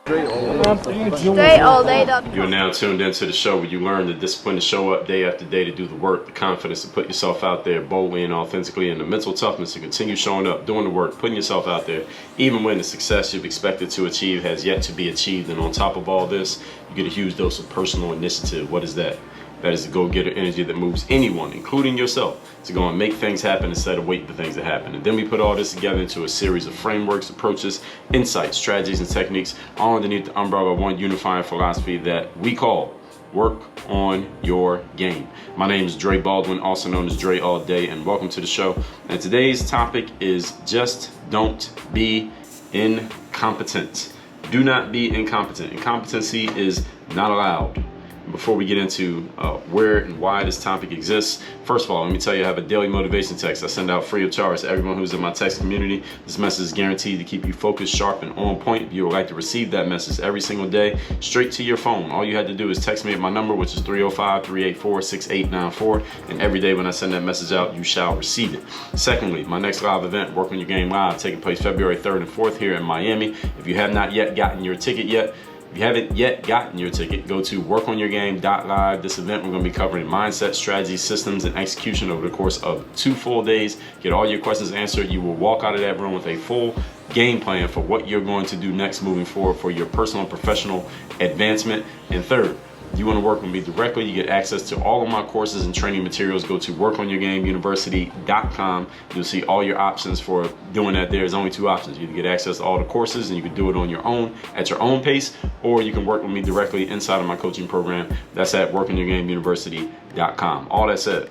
Straight all day. You are now tuned into the show where you learn the discipline to show up day after day to do the work, the confidence to put yourself out there boldly and authentically, and the mental toughness to continue showing up, doing the work, putting yourself out there, even when the success you've expected to achieve has yet to be achieved. And on top of all this, you get a huge dose of personal initiative. What is that? That is the go-getter energy that moves anyone, including yourself, to go and make things happen instead of waiting for things to happen. And then we put all this together into a series of frameworks, approaches, insights, strategies, and techniques, all underneath the umbrella of one unifying philosophy that we call work on your game. My name is Dre Baldwin, also known as Dre All Day, and welcome to the show. And today's topic is just don't be incompetent. Do not be incompetent. Incompetency is not allowed. Before we get into where and why this topic exists, first of all, let me tell you, I have a daily motivation text I send out free of charge to everyone who's in my text community. This message is guaranteed to keep you focused, sharp, and on point. If you would like to receive that message every single day, straight to your phone, all you had to do is text me at my number, which is 305-384-6894, and every day when I send that message out, you shall receive it. Secondly, my next live event, Work on Your Game Live, taking place February 3rd and 4th here in Miami. If you have not yet gotten your ticket yet, if you haven't yet gotten your ticket, go to workonyourgame.live. This event, we're going to be covering mindset, strategy, systems, and execution over the course of 2 full days. Get all your questions answered. You will walk out of that room with a full game plan for what you're going to do next moving forward for your personal and professional advancement. And third, if you want to work with me directly, you get access to all of my courses and training materials. Go to workonyourgameuniversity.com. You'll see all your options for doing that. There's only 2 options. You can get access to all the courses and you can do it on your own at your own pace, or you can work with me directly inside of my coaching program. That's at workonyourgameuniversity.com. All that said,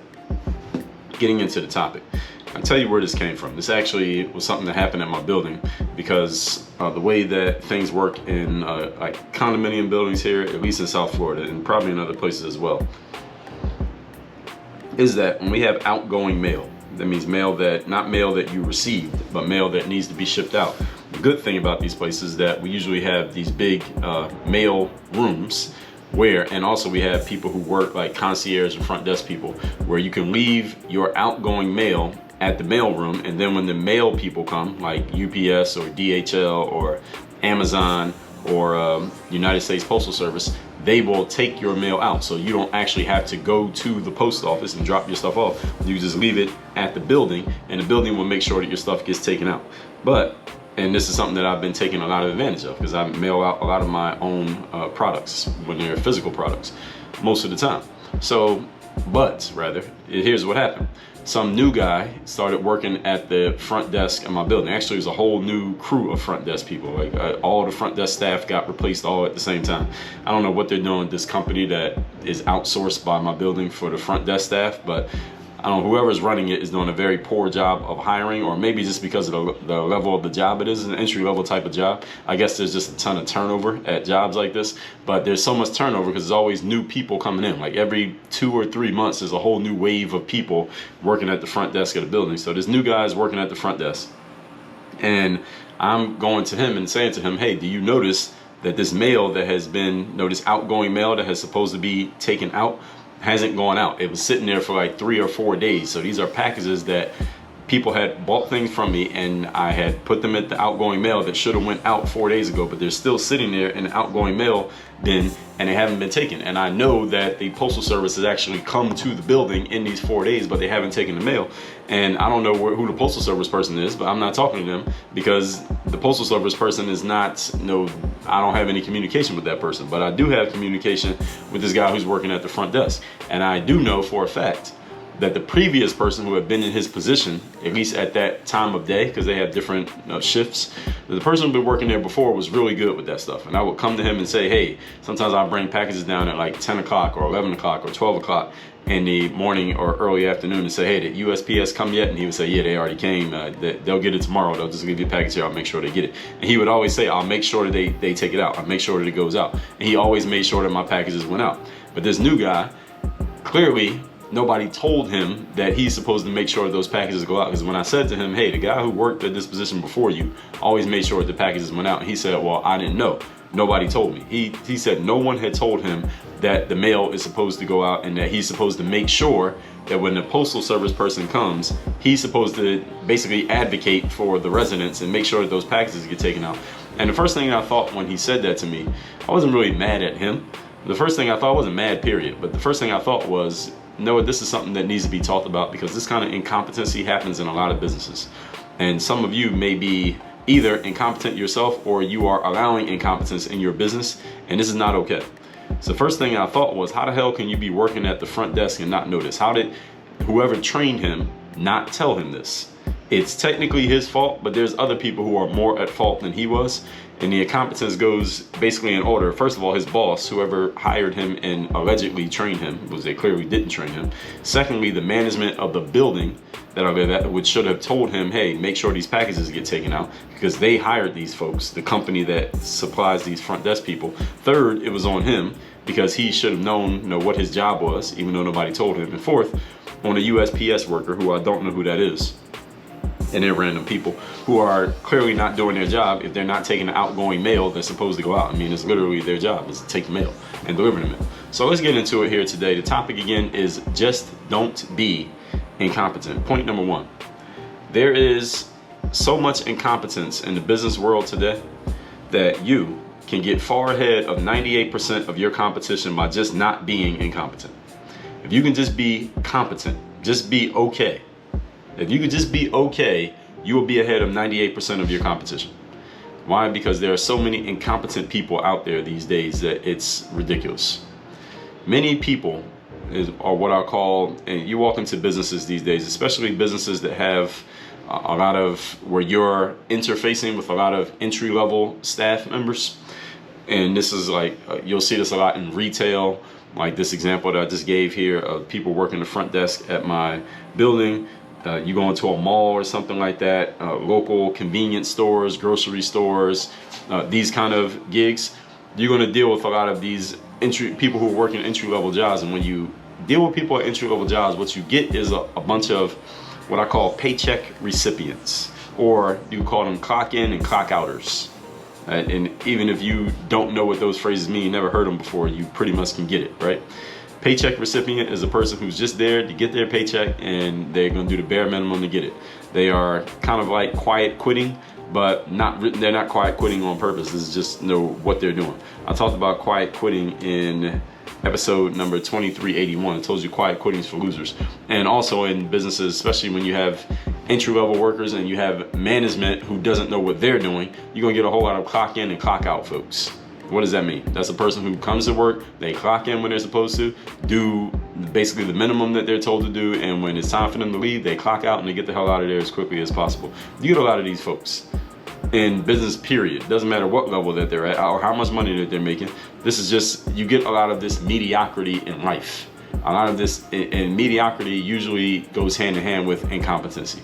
getting into the topic, I'll tell you where this came from. This actually was something that happened at my building because the way that things work in like condominium buildings here, at least in South Florida and probably in other places as well, is that when we have outgoing mail, that means mail that, not mail that you received, but mail that needs to be shipped out. The good thing about these places is that we usually have these big mail rooms where, and also we have people who work like concierge and front desk people, where you can leave your outgoing mail at the mail room, and then when the mail people come, like UPS or DHL or Amazon or United States Postal Service, they will take your mail out. So you don't actually have to go to the post office and drop your stuff off. You just leave it at the building, and the building will make sure that your stuff gets taken out. And this is something that I've been taking a lot of advantage of because I mail out a lot of my own products when they're physical products most of the time. Here's what happened. Some new guy started working at the front desk in my building. Actually, it was a whole new crew of front desk people. Like all the front desk staff got replaced all at the same time. I don't know what they're doing with this company that is outsourced by my building for the front desk staff, but I don't know, whoever's running it is doing a very poor job of hiring, or maybe just because of the level of the job it is, an entry-level type of job. I guess there's just a ton of turnover at jobs like this, but there's so much turnover because there's always new people coming in. Like every 2 or 3 months, there's a whole new wave of people working at the front desk of the building. So there's new guys working at the front desk. And I'm going to him and saying to him, hey, do you notice that this mail that has been, this outgoing mail that has supposed to be taken out hasn't gone out? It was sitting there for like 3 or 4 days. So these are packages that people had bought things from me, and I had put them at the outgoing mail that should have went out 4 days ago, but they're still sitting there in the outgoing mail bin and they haven't been taken. And I know that the Postal Service has actually come to the building in these 4 days, but they haven't taken the mail. And I don't know who the Postal Service person is, but I'm not talking to them because the Postal Service person is not, I don't have any communication with that person, but I do have communication with this guy who's working at the front desk. And I do know for a fact that the previous person who had been in his position, at least at that time of day, because they have different shifts, the person who'd been working there before was really good with that stuff. And I would come to him and say, hey, sometimes I'll bring packages down at like 10 o'clock or 11 o'clock or 12 o'clock in the morning or early afternoon and say, hey, did USPS come yet? And he would say, yeah, they already came. They'll get it tomorrow. They'll just leave you a package here. I'll make sure they get it. And he would always say, I'll make sure that they take it out. I'll make sure that it goes out. And he always made sure that my packages went out. But this new guy, clearly, nobody told him that he's supposed to make sure those packages go out. Because when I said to him, hey, the guy who worked at this position before you always made sure the packages went out, and he said, well, I didn't know. Nobody told me. He said no one had told him that the mail is supposed to go out and that he's supposed to make sure that when the Postal Service person comes, he's supposed to basically advocate for the residents and make sure that those packages get taken out. And the first thing I thought when he said that to me, I wasn't really mad at him. The first thing I thought, I wasn't mad, period. But the first thing I thought was, no, this is something that needs to be talked about, because this kind of incompetency happens in a lot of businesses. And some of you may be either incompetent yourself, or you are allowing incompetence in your business, and this is not okay. So the first thing I thought was, how the hell can you be working at the front desk and not know this? How did whoever trained him not tell him this? It's technically his fault, but there's other people who are more at fault than he was. And the incompetence goes basically in order. First of all, his boss, whoever hired him and allegedly trained him, because they clearly didn't train him. Secondly, the management of the building that are there, which should have told him, hey, make sure these packages get taken out, because they hired these folks, the company that supplies these front desk people. Third, it was on him, because he should have known, what his job was, even though nobody told him. And fourth, on a USPS worker, who I don't know who that is, and they're random people who are clearly not doing their job if they're not taking the outgoing mail that's supposed to go out. I mean, it's literally their job is to take the mail and deliver the mail. So let's get into it here today. The topic again is just don't be incompetent. Point number one, there is so much incompetence in the business world today that you can get far ahead of 98% of your competition by just not being incompetent. If you can just be competent, just be okay. If you could just be okay, you will be ahead of 98% of your competition. Why? Because there are so many incompetent people out there these days that it's ridiculous. Many people are what I call, and you walk into businesses these days, especially businesses that have a lot of, where you're interfacing with a lot of entry-level staff members. And this is like, you'll see this a lot in retail, like this example that I just gave here of people working the front desk at my building. You go into a mall or something like that, local convenience stores, grocery stores, these kind of gigs, you're going to deal with a lot of these people who are working entry-level jobs. And when you deal with people at entry-level jobs, what you get is a bunch of what I call paycheck recipients, or you call them clock in and clock outers. And even if you don't know what those phrases mean, you never heard them before, you pretty much can get it, right? Paycheck recipient is a person who's just there to get their paycheck, and they're going to do the bare minimum to get it. They are kind of like quiet quitting, but they're not quiet quitting on purpose. This is just what they're doing. I talked about quiet quitting in episode number 2381. It tells you quiet quitting is for losers. And also in businesses, especially when you have entry-level workers and you have management who doesn't know what they're doing, you're going to get a whole lot of clock in and clock out folks. What does that mean? That's a person who comes to work, they clock in when they're supposed to, do basically the minimum that they're told to do, and when it's time for them to leave, they clock out and they get the hell out of there as quickly as possible. You get a lot of these folks in business, period. Doesn't matter what level that they're at or how much money that they're making. This is just, you get a lot of this mediocrity in life. A lot of this, and mediocrity usually goes hand in hand with incompetency.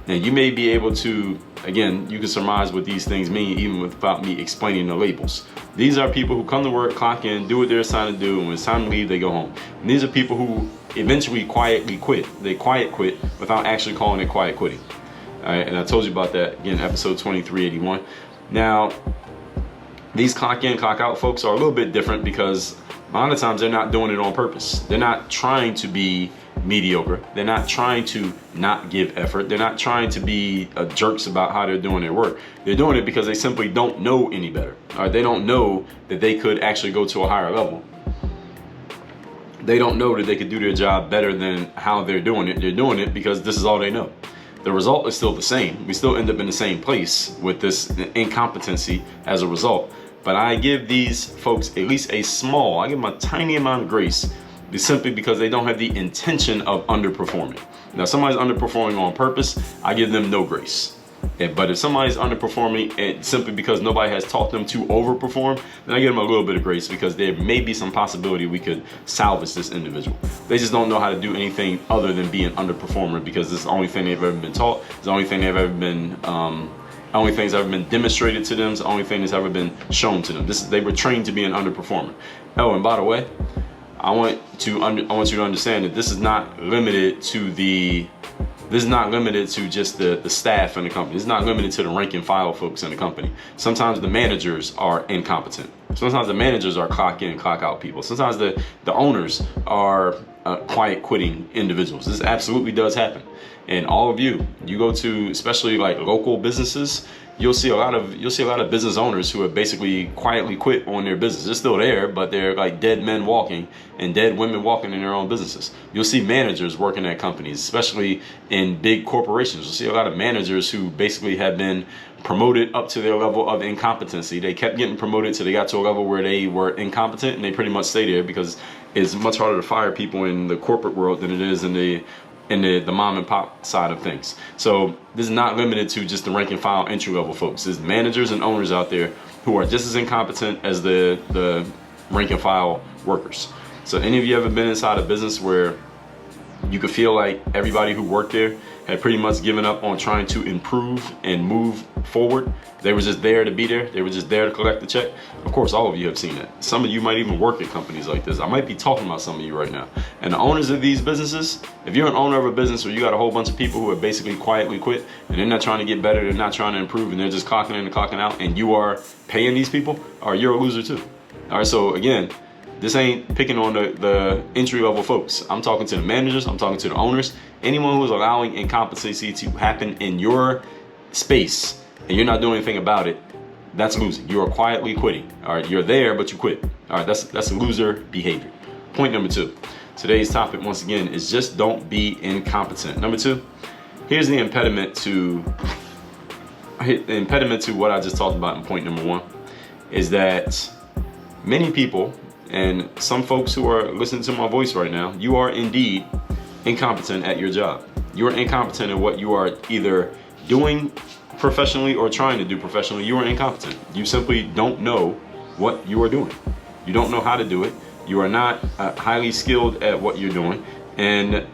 And you may be able to, again, you can surmise what these things mean even without me explaining the labels. These are people who come to work, clock in, do what they're assigned to do, and when it's time to leave, they go home. And these are people who eventually quietly quit. They quiet quit without actually calling it quiet quitting. All right, and I told you about that, again, episode 2381. Now, these clock in, clock out folks are a little bit different, because a lot of times they're not doing it on purpose. They're not trying to be mediocre. They're not trying to not give effort. They're not trying to be jerks about how they're doing their work. They're doing it because they simply don't know any better. Or they don't know that they could actually go to a higher level. They don't know that they could do their job better than how they're doing it. They're doing it because this is all they know. The result is still the same. We still end up in the same place with this incompetency as a result. But I give these folks at least I give them a tiny amount of grace, simply because they don't have the intention of underperforming. Now, if somebody's underperforming on purpose, I give them no grace. But if somebody's underperforming simply because nobody has taught them to overperform, then I give them a little bit of grace, because there may be some possibility we could salvage this individual. They just don't know how to do anything other than be an underperformer, because this is the only thing they've ever been taught. It's the only thing they've ever been, only thing that's ever been demonstrated to them. It's the only thing that's ever been shown to them. They were trained to be an underperformer. Oh, and by the way, I want you to understand that this is not limited to just the staff in the company. It's not limited to the rank and file folks in the company. Sometimes the managers are incompetent. Sometimes the managers are clock in, clock out people. Sometimes the owners are quiet quitting individuals. This absolutely does happen. And all of you go to, especially like local businesses, you'll see a lot of business owners who have basically quietly quit on their business. They're still there, but they're like dead men walking and dead women walking in their own businesses. You'll see managers working at companies, especially in big corporations. You'll see a lot of managers who basically have been promoted up to their level of incompetency. They kept getting promoted till they got to a level where they were incompetent, and they pretty much stay there because it's much harder to fire people in the corporate world than it is in the mom and pop side of things. So this is not limited to just the rank and file entry level folks. There's managers and owners out there who are just as incompetent as the rank and file workers. So any of you ever been inside a business where you could feel like everybody who worked there had pretty much given up on trying to improve and move forward? They were just there to be there. They were just there to collect the check. Of course, all of you have seen that. Some of you might even work at companies like this. I might be talking about some of you right now. And the owners of these businesses, if you're an owner of a business where you got a whole bunch of people who have basically quietly quit and they're not trying to get better, they're not trying to improve, and they're just clocking in and clocking out, and you are paying these people, or you're a loser too. All right, so again, this ain't picking on the entry level folks. I'm talking to the managers, I'm talking to the owners, anyone who is allowing incompetency to happen in your space and you're not doing anything about it. That's losing. You are quietly quitting. All right, you're there, but you quit. All right, that's loser behavior. Point number 2. Today's topic, once again, is just don't be incompetent. Number 2, here's the impediment to what I just talked about in point number 1, is that many people, and some folks who are listening to my voice right now, you are indeed incompetent at your job. You are incompetent at what you are either doing professionally or trying to do professionally. You are incompetent. You simply don't know what you are doing. You don't know how to do it. You are not highly skilled at what you're doing, and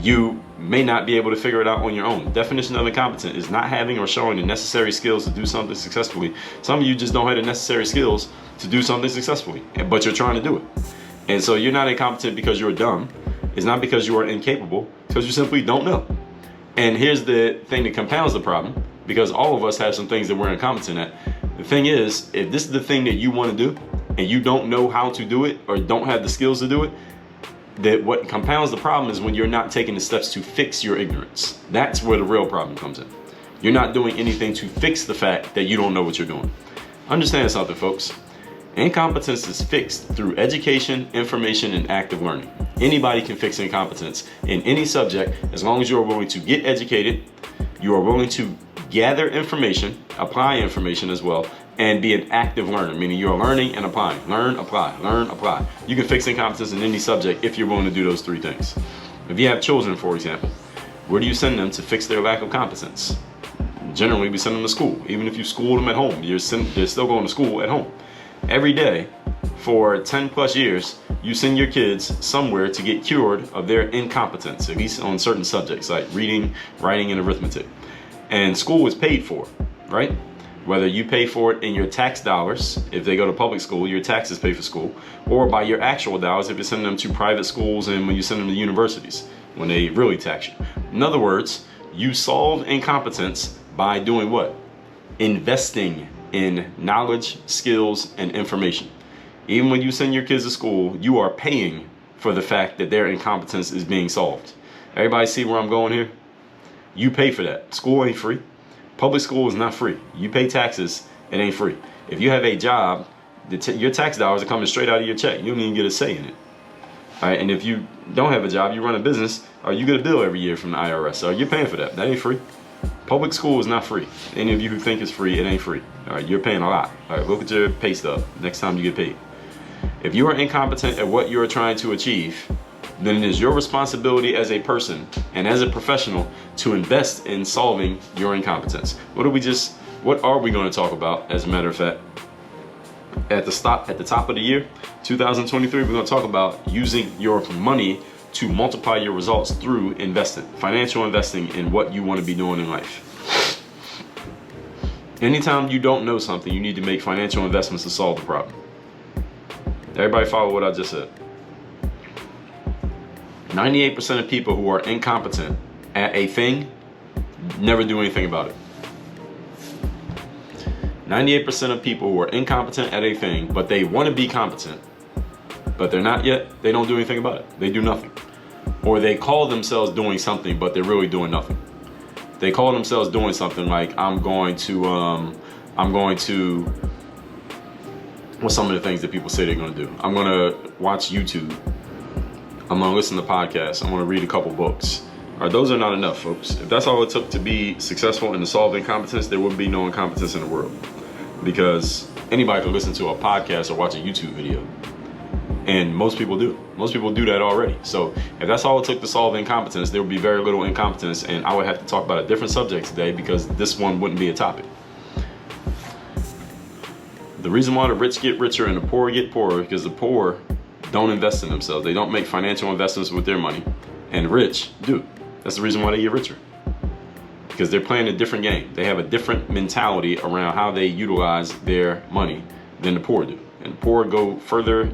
you may not be able to figure it out on your own. The definition of incompetent is not having or showing the necessary skills to do something successfully. Some of you just don't have the necessary skills to do something successfully, but you're trying to do it. And so you're not incompetent because you're dumb. It's not because you are incapable, it's because you simply don't know. And here's the thing that compounds the problem, because all of us have some things that we're incompetent at. The thing is, if this is the thing that you want to do and you don't know how to do it or don't have the skills to do it, that what compounds the problem is when you're not taking the steps to fix your ignorance. That's where the real problem comes in. You're not doing anything to fix the fact that you don't know what you're doing. Understand something, folks. Incompetence is fixed through education, information, and active learning. Anybody can fix incompetence in any subject as long as you are willing to get educated, you are willing to gather information, apply information as well, and be an active learner, meaning you're learning and applying. Learn, apply, learn, apply. You can fix incompetence in any subject if you're willing to do those 3 things. If you have children, for example, where do you send them to fix their lack of competence? Generally, we send them to school. Even if you school them at home, they're still going to school at home. Every day for 10 plus years, you send your kids somewhere to get cured of their incompetence, at least on certain subjects like reading, writing, and arithmetic. And school is paid for, right? Whether you pay for it in your tax dollars, if they go to public school, your taxes pay for school, or by your actual dollars if you send them to private schools and when you send them to universities, when they really tax you. In other words, you solve incompetence by doing what? Investing in knowledge, skills, and information. Even when you send your kids to school, you are paying for the fact that their incompetence is being solved. Everybody see where I'm going here? You pay for that. School ain't free. Public school is not free. You pay taxes, it ain't free. If you have a job, your tax dollars are coming straight out of your check. You don't even get a say in it. All right, and if you don't have a job, you run a business, or you get a bill every year from the IRS, so you're paying for that. That ain't free. Public school is not free. Any of you who think it's free, it ain't free. All right, you're paying a lot. All right, look at your pay stub next time you get paid. If you are incompetent at what you are trying to achieve, then it is your responsibility as a person and as a professional to invest in solving your incompetence. What are we going to talk about, as a matter of fact? At the top of the year, 2023, we're going to talk about using your money to multiply your results through investing, financial investing in what you want to be doing in life. Anytime you don't know something, you need to make financial investments to solve the problem. Everybody follow what I just said? 98% of people who are incompetent at a thing never do anything about it. 98% of people who are incompetent at a thing, but they want to be competent, but they're not yet, they don't do anything about it. They do nothing. Or they call themselves doing something, but they're really doing nothing. They call themselves doing something like, I'm going to, what's some of the things that people say they're going to do? I'm going to watch YouTube. I'm going to listen to podcasts. I'm going to read a couple books. All right, those are not enough, folks. If that's all it took to be successful and to solve incompetence, there wouldn't be no incompetence in the world. Because anybody can listen to a podcast or watch a YouTube video. And most people do. Most people do that already. So if that's all it took to solve incompetence, there would be very little incompetence, and I would have to talk about a different subject today because this one wouldn't be a topic. The reason why the rich get richer and the poor get poorer, because the poor don't invest in themselves. They don't make financial investments with their money, and the rich do. That's the reason why they get richer. Because they're playing a different game. They have a different mentality around how they utilize their money than the poor do. And the poor go further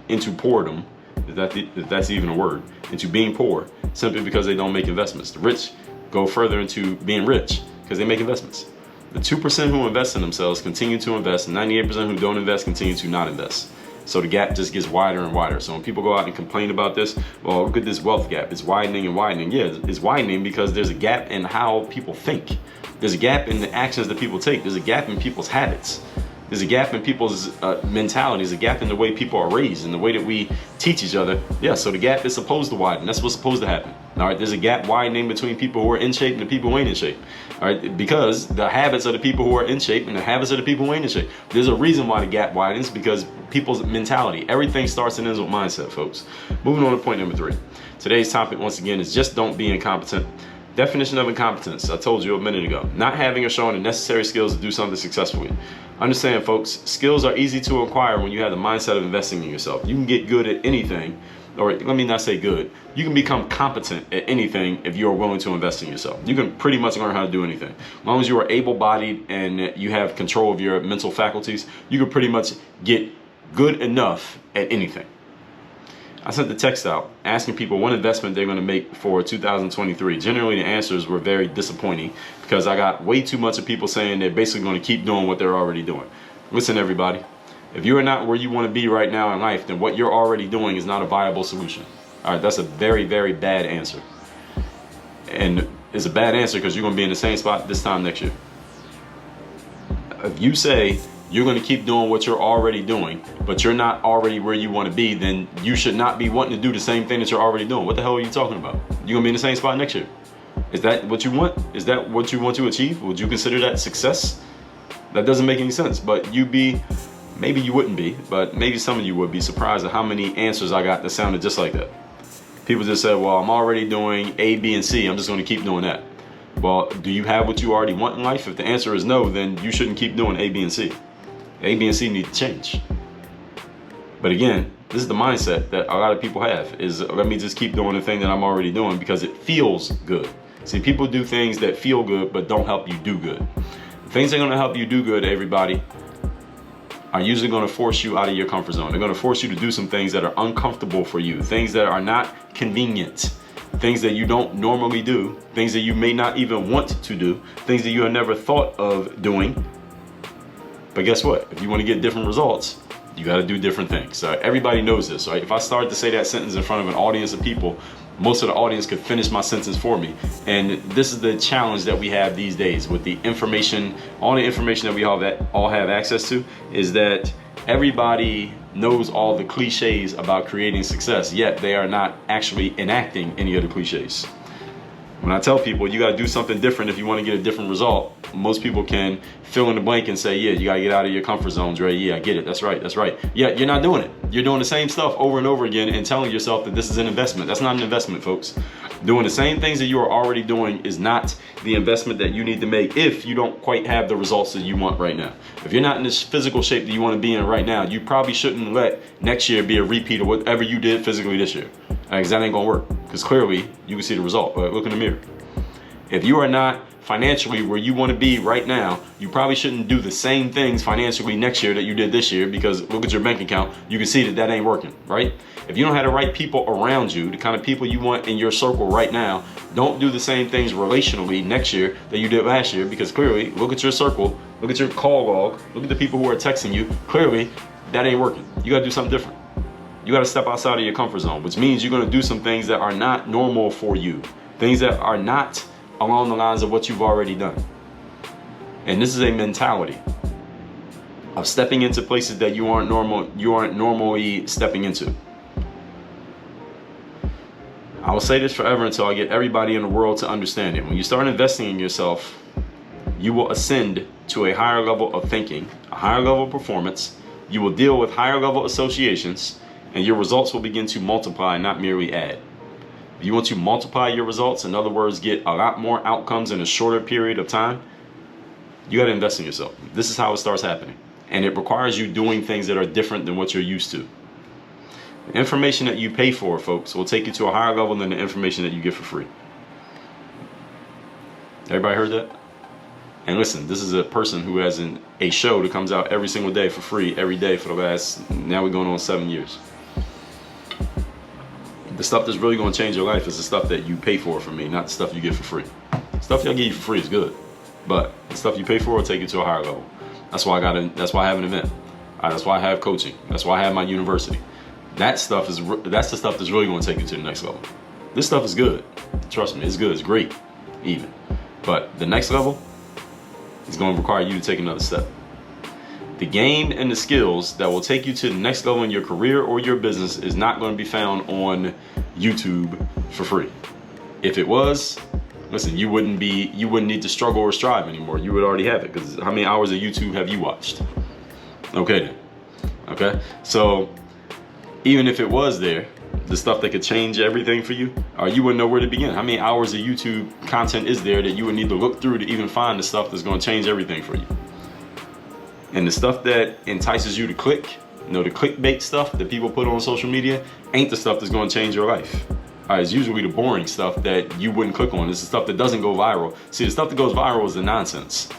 into poordom, if that's even a word, into being poor, simply because they don't make investments. The rich go further into being rich because they make investments. The 2% who invest in themselves continue to invest, and 98% who don't invest continue to not invest. So the gap just gets wider and wider. So when people go out and complain about this, well, look at this wealth gap. It's widening and widening. Yeah, it's widening because there's a gap in how people think. There's a gap in the actions that people take. There's a gap in people's habits. There's a gap in people's mentality. There's a gap in the way people are raised and the way that we teach each other. Yeah, so the gap is supposed to widen. That's what's supposed to happen. All right, there's a gap widening between people who are in shape and the people who ain't in shape. All right, because the habits of the people who are in shape and the habits of the people who ain't in shape. There's a reason why the gap widens, because people's mentality. Everything starts and ends with mindset, folks. Moving on to point number 3. Today's topic, once again, is just don't be incompetent. Definition of incompetence, I told you a minute ago. Not having or showing the necessary skills to do something successfully. Understand, folks, skills are easy to acquire when you have the mindset of investing in yourself. You can get good at anything, or let me not say good. You can become competent at anything if you are willing to invest in yourself. You can pretty much learn how to do anything. As long as you are able-bodied and you have control of your mental faculties, you can pretty much get good enough at anything. I sent the text out asking people what investment they're going to make for 2023. Generally, the answers were very disappointing because I got way too much of people saying they're basically going to keep doing what they're already doing. Listen, everybody, if you are not where you want to be right now in life, then what you're already doing is not a viable solution. All right, that's a very, very bad answer. And it's a bad answer because you're going to be in the same spot this time next year. If you say you're going to keep doing what you're already doing, but you're not already where you want to be, then you should not be wanting to do the same thing that you're already doing. What the hell are you talking about? You're going to be in the same spot next year. Is that what you want? Is that what you want to achieve? Would you consider that success? That doesn't make any sense, but maybe you wouldn't be, but maybe some of you would be surprised at how many answers I got that sounded just like that. People just said, well, I'm already doing A, B, and C. I'm just going to keep doing that. Well, do you have what you already want in life? If the answer is no, then you shouldn't keep doing A, B, and C. A, B, and C need to change. But again, this is the mindset that a lot of people have, is let me just keep doing the thing that I'm already doing because it feels good. See, people do things that feel good but don't help you do good. Things that are going to help you do good, everybody, are usually going to force you out of your comfort zone. They're going to force you to do some things that are uncomfortable for you, things that are not convenient, things that you don't normally do, things that you may not even want to do, things that you have never thought of doing. But guess what? If you want to get different results, you got to do different things. Everybody knows this, right? If I started to say that sentence in front of an audience of people, most of the audience could finish my sentence for me. And this is the challenge that we have these days with the information, all the information that we all have access to, is that everybody knows all the cliches about creating success, yet they are not actually enacting any of the cliches. When I tell people you got to do something different if you want to get a different result, most people can fill in the blank and say, yeah, you got to get out of your comfort zones, right? Yeah, I get it. That's right. That's right. Yeah, you're not doing it. You're doing the same stuff over and over again and telling yourself that this is an investment. That's not an investment, folks. Doing the same things that you are already doing is not the investment that you need to make if you don't quite have the results that you want right now. If you're not in this physical shape that you want to be in right now, you probably shouldn't let next year be a repeat of whatever you did physically this year. Because that ain't going to work. Because clearly you can see the result. Look in the mirror. If you are not financially where you want to be right now, you probably shouldn't do the same things financially next year that you did this year, because look at your bank account. You can see that that ain't working, right? If you don't have the right people around you, the kind of people you want in your circle right now, don't do the same things relationally next year that you did last year, because clearly, look at your circle, look at your call log, look at the people who are texting you. Clearly, that ain't working. You got to do something different. You got to step outside of your comfort zone, which means you're going to do some things that are not normal for you, things that are not along the lines of what you've already done. And this is a mentality of stepping into places that you aren't normally stepping into. I will say this forever until I get everybody in the world to understand it. When you start investing in yourself, you will ascend to a higher level of thinking, a higher level of performance. You will deal with higher level associations, and your results will begin to multiply, not merely add. If you want to multiply your results, in other words, get a lot more outcomes in a shorter period of time, you got to invest in yourself. This is how it starts happening. And it requires you doing things that are different than what you're used to. The information that you pay for, folks, will take you to a higher level than the information that you get for free. Everybody heard that? And listen, this is a person who has a show that comes out every single day for free, every day for the last, now we're going on 7 years. The stuff that's really going to change your life is the stuff that you pay for from me, not the stuff you get for free. Stuff y'all give you for free is good, but the stuff you pay for will take you to a higher level. That's why that's why I have an event. That's why I have coaching. That's why I have my university. That's the stuff that's really going to take you to the next level. This stuff is good. Trust me, it's good. It's great, even. But the next level is going to require you to take another step. The game and the skills that will take you to the next level in your career or your business is not going to be found on YouTube for free. If it was, listen, you wouldn't need to struggle or strive anymore. You would already have it, because how many hours of YouTube have you watched? Okay then. Okay? So even if it was there, the stuff that could change everything for you, you wouldn't know where to begin. How many hours of YouTube content is there that you would need to look through to even find the stuff that's going to change everything for you? And the stuff that entices you to click, the clickbait stuff that people put on social media, ain't the stuff that's going to change your life. It's usually the boring stuff that you wouldn't click on. It's the stuff that doesn't go viral. See, the stuff that goes viral is the nonsense.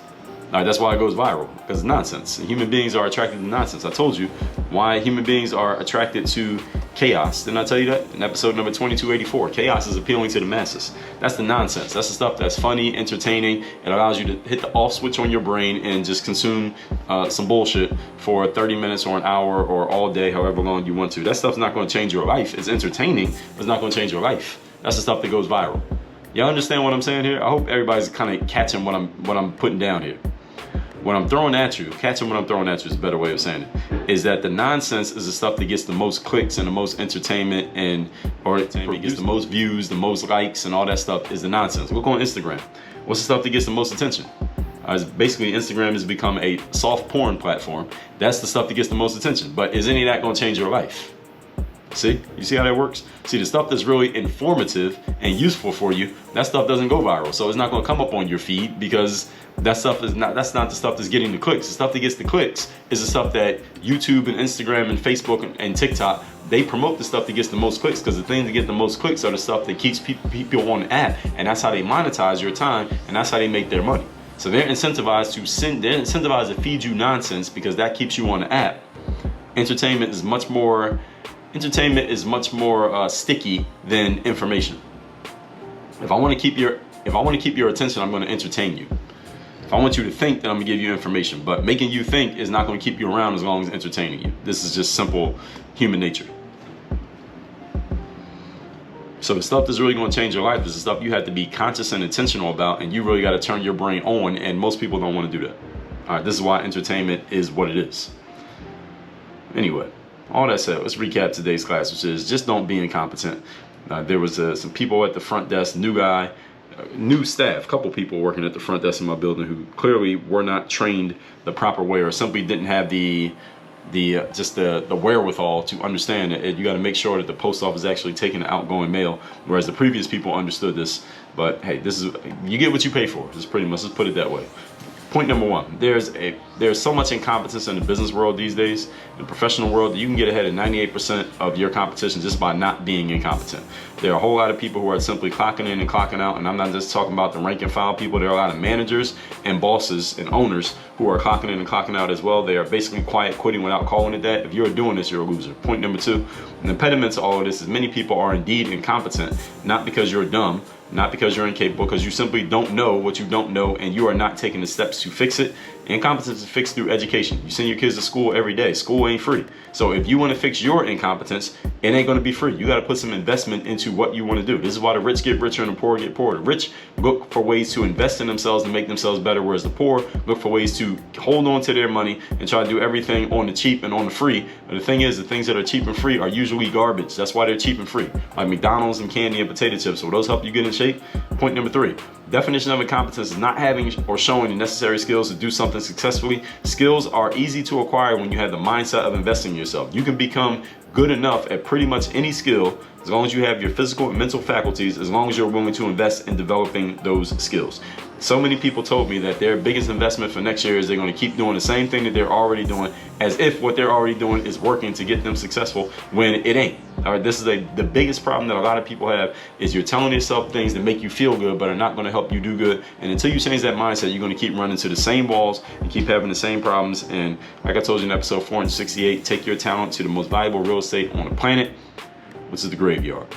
That's why it goes viral, because it's nonsense. Human beings are attracted to nonsense. I told you why human beings are attracted to chaos. Didn't I tell you that in episode number 2284? Chaos is appealing to the masses. That's the nonsense. That's the stuff that's funny, entertaining. It allows you to hit the off switch on your brain and just consume some bullshit for 30 minutes or an hour or all day, however long you want to. That stuff's not going to change your life. It's entertaining, but it's not going to change your life. That's the stuff that goes viral. Y'all understand what I'm saying here? I hope everybody's kind of catching what I'm putting down here. What I'm throwing at you, catching what I'm throwing at you is a better way of saying it, is that the nonsense is the stuff that gets the most clicks and the most entertainment, or it gets the most views, the most likes, and all that stuff is the nonsense. Look on Instagram. What's the stuff that gets the most attention? Basically, Instagram has become a soft porn platform. That's the stuff that gets the most attention. But is any of that going to change your life? See? You see how that works? See, the stuff that's really informative and useful for you, that stuff doesn't go viral. So it's not going to come up on your feed, because that's not the stuff that's getting the clicks. The stuff that gets the clicks is the stuff that YouTube and Instagram and Facebook and TikTok, they promote the stuff that gets the most clicks, because the things that get the most clicks are the stuff that keeps people on the app, and that's how they monetize your time, and that's how they make their money. So they're incentivized to feed you nonsense, because that keeps you on the app. Entertainment is much more sticky than information. If I want to keep your attention, I'm going to entertain you. If I want you to think, then I'm going to give you information. But making you think is not going to keep you around as long as entertaining you. This is just simple human nature. So the stuff that's really going to change your life is the stuff you have to be conscious and intentional about, and you really got to turn your brain on, and most people don't want to do that. All right, this is why entertainment is what it is. Anyway, all that said, let's recap today's class, which is just don't be incompetent. There was some people at the front desk, new staff, couple people working at the front desk in my building who clearly were not trained the proper way, or simply didn't have the wherewithal to understand that you got to make sure that the post office is actually taking the outgoing mail, whereas the previous people understood this. But hey, you get what you pay for. Just pretty much, let's put it that way. Point number one, there's so much incompetence in the business world these days, in the professional world, that you can get ahead of 98% of your competition just by not being incompetent. There are a whole lot of people who are simply clocking in and clocking out, and I'm not just talking about the rank and file people. There are a lot of managers and bosses and owners who are clocking in and clocking out as well. They are basically quiet quitting without calling it that. If you're doing this, you're a loser. Point number two, an impediment to all of this is many people are indeed incompetent, not because you're dumb, not because you're incapable, because you simply don't know what you don't know, and you are not taking the steps to fix it. Incompetence is fixed through education. You send your kids to school every day. School ain't free. So if you want to fix your incompetence, it ain't going to be free. You got to put some investment into what you want to do. This is why the rich get richer and the poor get poorer. The rich look for ways to invest in themselves and make themselves better, whereas the poor look for ways to hold on to their money and try to do everything on the cheap and on the free. But the thing is, the things that are cheap and free are usually garbage. That's why they're cheap and free. Like McDonald's and candy and potato chips. Will those help you get in shape? Point number 3. Definition of incompetence is not having or showing the necessary skills to do something successfully. Skills are easy to acquire when you have the mindset of investing in yourself. You can become good enough at pretty much any skill as long as you have your physical and mental faculties, as long as you're willing to invest in developing those skills. So many people told me that their biggest investment for next year is they're going to keep doing the same thing that they're already doing, as if what they're already doing is working to get them successful when it ain't. All right, this is the biggest problem that a lot of people have, is you're telling yourself things that make you feel good but are not going to help you do good. And until you change that mindset, you're going to keep running to the same walls and keep having the same problems. And like I told you in episode 468, take your talent to the most valuable real estate on the planet, which is the graveyard.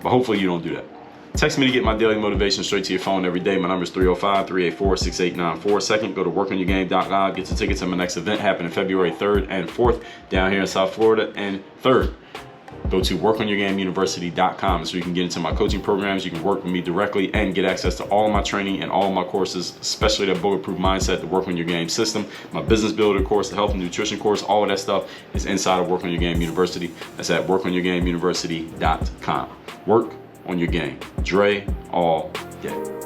But hopefully you don't do that. Text me to get my daily motivation straight to your phone every day. My number is 305-384-6894. Second, go to workonyourgame.live. Get your tickets to my next event happening February 3rd and 4th down here in South Florida. And third, go to workonyourgameuniversity.com so you can get into my coaching programs. You can work with me directly and get access to all my training and all my courses, especially the Bulletproof Mindset, the Work on Your Game system, my Business Builder course, the Health and Nutrition course. All of that stuff is inside of Work on Your Game University. That's at workonyourgameuniversity.com. Work on your game. Dre all day.